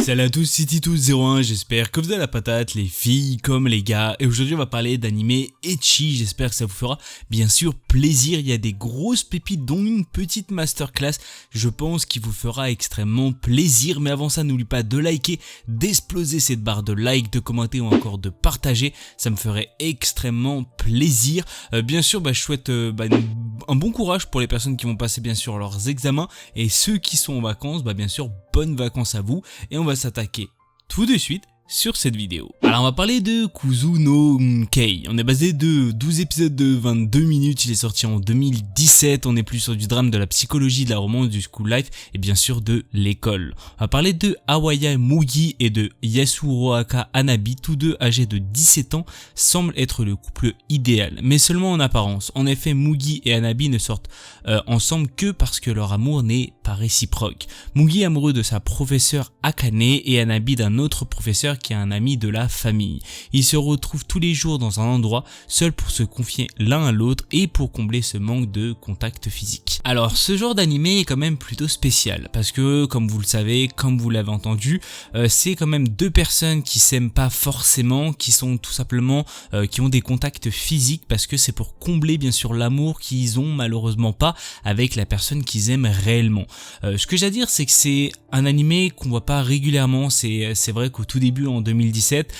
Salut à tous, c'est Titus01, j'espère que vous avez la patate, les filles comme les gars, et aujourd'hui on va parler d'animé ecchi, j'espère que ça vous fera bien sûr plaisir. Il y a des grosses pépites dont une petite masterclass, je pense qui vous fera extrêmement plaisir, mais avant ça n'oublie pas de liker, d'exploser cette barre de like, de commenter ou encore de partager, ça me ferait extrêmement plaisir. Bien sûr je souhaite un bon courage pour les personnes qui vont passer bien sûr leurs examens, et ceux qui sont en vacances, bien sûr bonnes vacances à vous, et on va s'attaquer tout de suite sur cette vidéo. Alors on va parler de Kuzu no Kei. On est basé de 12 épisodes de 22 minutes, il est sorti en 2017, on est plus sur du drame, de la psychologie, de la romance, du school life et bien sûr de l'école. On va parler de Awaya Mugi et de Yasuroaka Hanabi, tous deux âgés de 17 ans, semblent être le couple idéal, mais seulement en apparence. En effet, Mugi et Hanabi ne sortent ensemble que parce que leur amour n'est pas réciproque. Mugi est amoureux de sa professeure Akane et Hanabi d'un autre professeur qui est un ami de la famille. Ils se retrouvent tous les jours dans un endroit seuls pour se confier l'un à l'autre et pour combler ce manque de contact physique. Alors ce genre d'animé est quand même plutôt spécial parce que comme vous le savez, comme vous l'avez entendu, c'est quand même deux personnes qui s'aiment pas forcément, qui sont tout simplement qui ont des contacts physiques parce que c'est pour combler bien sûr l'amour qu'ils ont malheureusement pas avec la personne qu'ils aiment réellement. Ce que j'ai à dire c'est que c'est un animé qu'on voit pas régulièrement, c'est vrai qu'au tout début en 2017,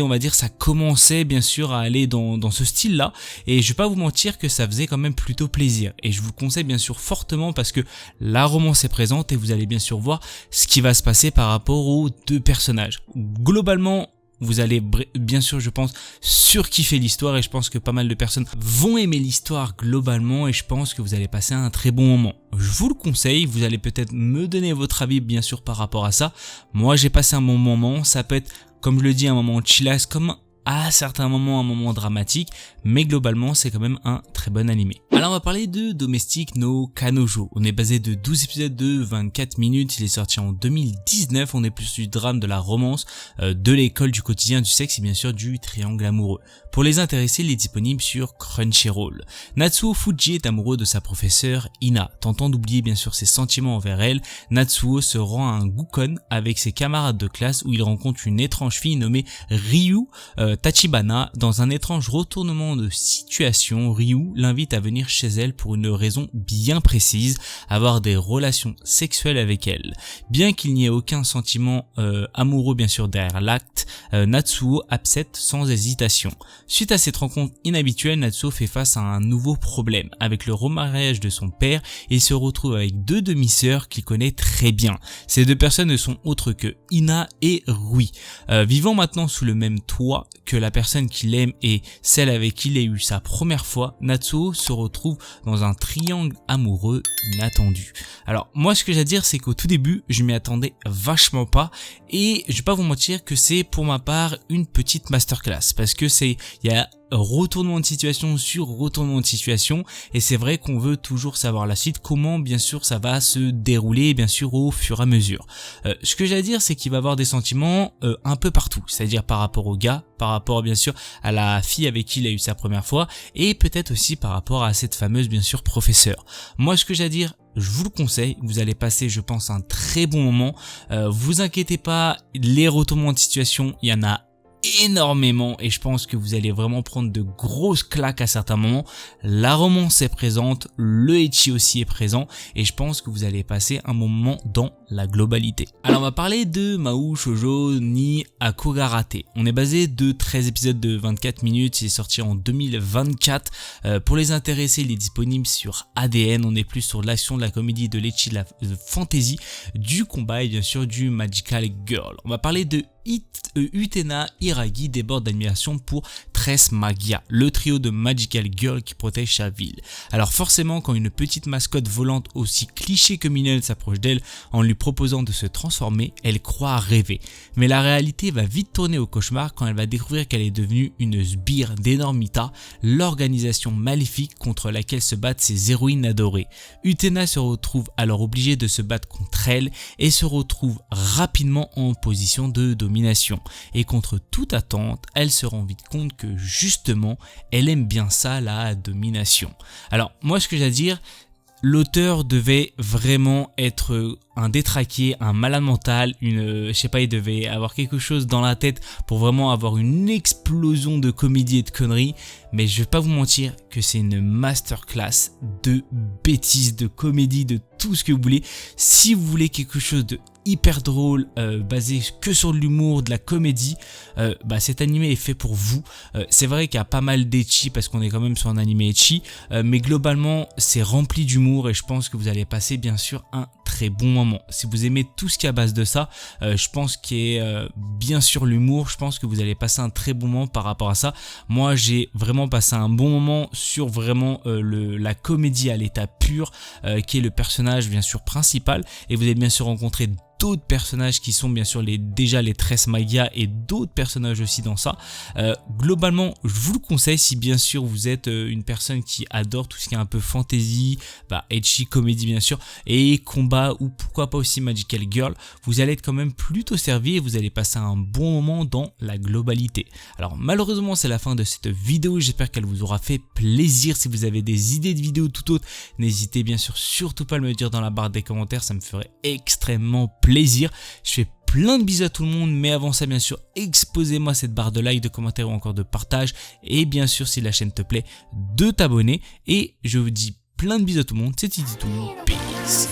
on va dire ça commençait bien sûr à aller dans ce style là, et je vais pas vous mentir que ça faisait quand même plutôt plaisir, et je vous le conseille bien sûr fortement parce que la romance est présente et vous allez bien sûr voir ce qui va se passer par rapport aux deux personnages. Globalement, vous allez bien sûr je pense surkiffer l'histoire, et je pense que pas mal de personnes vont aimer l'histoire globalement, et je pense que vous allez passer un très bon moment. Je vous le conseille, vous allez peut-être me donner votre avis bien sûr par rapport à ça. Moi j'ai passé un bon moment, ça peut être comme je le dis un moment chillax, comme à certains moments un moment dramatique, mais globalement c'est quand même un très bon animé. Alors on va parler de Domestic no Kanojo. On est basé de 12 épisodes de 24 minutes, il est sorti en 2019, on est plus du drame, de la romance, de l'école, du quotidien, du sexe et bien sûr du triangle amoureux. Pour les intéressés, il est disponible sur Crunchyroll. Natsuo Fuji est amoureux de sa professeure Ina. Tentant d'oublier bien sûr ses sentiments envers elle, Natsuo se rend à un Gukon avec ses camarades de classe où il rencontre une étrange fille nommée Ryu Tachibana. Dans un étrange retournement de situation, Ryu l'invite à venir chez elle pour une raison bien précise, avoir des relations sexuelles avec elle. Bien qu'il n'y ait aucun sentiment amoureux bien sûr derrière l'acte, Natsuo accepte sans hésitation. Suite à cette rencontre inhabituelle, Natsuo fait face à un nouveau problème. Avec le remariage de son père, il se retrouve avec deux demi-sœurs qu'il connaît très bien. Ces deux personnes ne sont autres que Ina et Rui. Vivant maintenant sous le même toit que la personne qu'il aime et celle avec qui il a eu sa première fois, Natsuo se retrouve dans un triangle amoureux inattendu. Alors moi ce que j'ai à dire c'est qu'au tout début je m'y attendais vachement pas, et je vais pas vous mentir que c'est pour ma part une petite masterclass parce que il y a retournement de situation sur retournement de situation, et c'est vrai qu'on veut toujours savoir la suite, comment bien sûr ça va se dérouler bien sûr au fur et à mesure. Ce que j'ai à dire c'est qu'il va y avoir des sentiments un peu partout, c'est-à-dire par rapport au gars, par rapport bien sûr à la fille avec qui il a eu sa première fois, et peut-être aussi par rapport à cette fameuse bien sûr professeure. Moi ce que j'ai à dire, je vous le conseille, vous allez passer je pense un très bon moment, vous inquiétez pas, les retournements de situation il y en a énormément et je pense que vous allez vraiment prendre de grosses claques à certains moments. La romance est présente, le ecchi aussi est présent, et je pense que vous allez passer un moment dans la globalité. Alors on va parler de Mahou Shoujo ni Akogarate. On est basé de 13 épisodes de 24 minutes, il est sorti en 2024. Pour les intéressés, il est disponible sur ADN. On est plus sur l'action, de la comédie, de l'ecchi, de la fantasy, du combat et bien sûr du magical girl. On va parler de Utena Hiragi déborde d'admiration pour Tress Magia, le trio de Magical Girl qui protège sa ville. Alors forcément, quand une petite mascotte volante aussi cliché que mignonne s'approche d'elle en lui proposant de se transformer, elle croit rêver. Mais la réalité va vite tourner au cauchemar quand elle va découvrir qu'elle est devenue une sbire d'Enormita, l'organisation maléfique contre laquelle se battent ses héroïnes adorées. Utena se retrouve alors obligée de se battre contre elle et se retrouve rapidement en position de domination. Et contre toute attente, elle se rend vite compte que justement, elle aime bien ça, la domination. Alors moi ce que j'ai à dire, L'auteur devait vraiment être un détraqué, un malade mental, je sais pas, il devait avoir quelque chose dans la tête pour vraiment avoir une explosion de comédie et de conneries. Mais je vais pas vous mentir que c'est une masterclass de bêtises, de comédie, de tout ce que vous voulez. Si vous voulez quelque chose de hyper drôle, basé que sur de l'humour, de la comédie, cet animé est fait pour vous. C'est vrai qu'il y a pas mal d'ecchi parce qu'on est quand même sur un animé ecchi, mais globalement c'est rempli d'humour et je pense que vous allez passer bien sûr un très bon moment. Si vous aimez tout ce qui est à base de ça, je pense qu'il y a bien sûr l'humour, je pense que vous allez passer un très bon moment par rapport à ça. Moi j'ai vraiment passé un bon moment sur vraiment la comédie à l'état pur, qui est le personnage bien sûr principal, et vous allez bien sûr rencontrer d'autres personnages qui sont bien sûr déjà les Tresmagia et d'autres personnages aussi dans ça. Globalement je vous le conseille si bien sûr vous êtes une personne qui adore tout ce qui est un peu fantasy, ecchi, comédie bien sûr, et combat, ou pourquoi pas aussi Magical Girl. Vous allez être quand même plutôt servi et vous allez passer un bon moment dans la globalité. Alors malheureusement c'est la fin de cette vidéo, j'espère qu'elle vous aura fait plaisir. Si vous avez des idées de vidéos tout autres, n'hésitez bien sûr surtout pas à me le dire dans la barre des commentaires, ça me ferait extrêmement plaisir. Je fais plein de bisous à tout le monde, mais avant ça bien sûr exposez-moi cette barre de like, de commentaires ou encore de partage, et bien sûr si la chaîne te plaît de t'abonner, et je vous dis plein de bisous à tout le monde, c'est Tititou, peace.